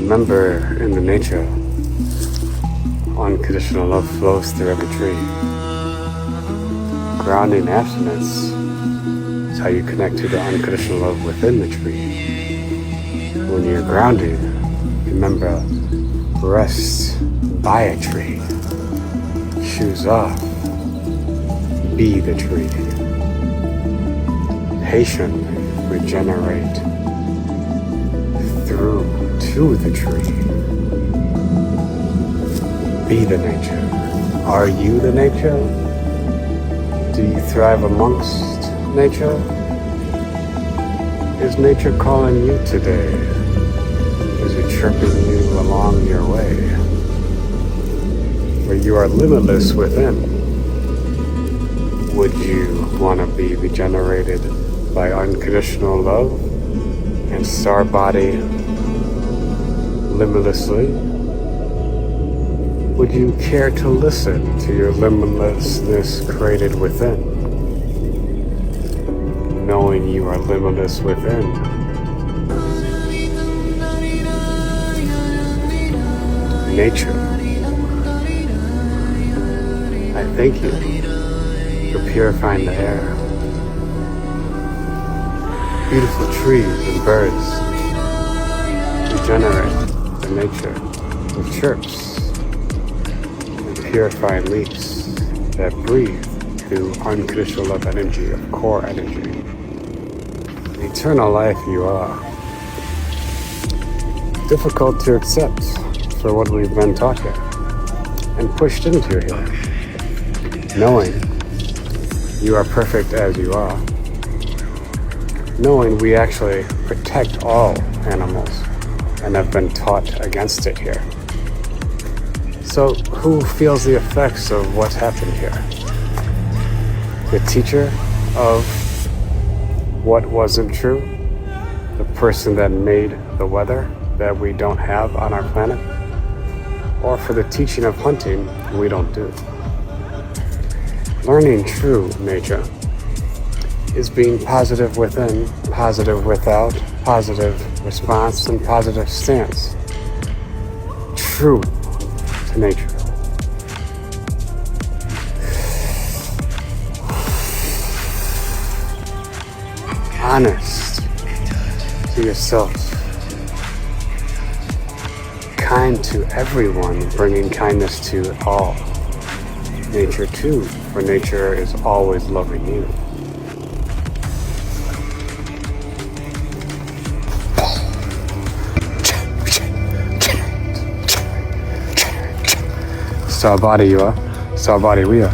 Remember, in the nature, unconditional love flows through every tree. Grounding abstinence is how you connect to the unconditional love within the tree. When you're grounded, remember, rest by a tree. Shoes off, be the tree. Patiently regenerate through to the tree. Be the nature. Are you the nature? Do you thrive amongst nature? Is nature calling you today? Is it chirping you along your way? Where you are limitless within. Would you want to be regenerated by unconditional love and star body limitlessly? Would you care to listen to your limitlessness created within? Knowing you are limitless within. Nature, I thank you for purifying the air. Beautiful trees and birds regenerate the nature with chirps and purifying leaves that breathe through unconditional love energy of core energy. The eternal life you are. Difficult to accept for what we've been taught here and pushed into here. Knowing you are perfect as you are. Knowing we actually protect all animals and have been taught against it here. So who feels the effects of what's happened here? The teacher of what wasn't true? The person that made the weather that we don't have on our planet? Or for the teaching of hunting we don't do? Learning true nature is being positive within, positive without, positive response, and positive stance. True to nature. Honest to yourself. Kind to everyone, bringing kindness to all. Nature too, for nature is always loving you. Star body you are, star body we are.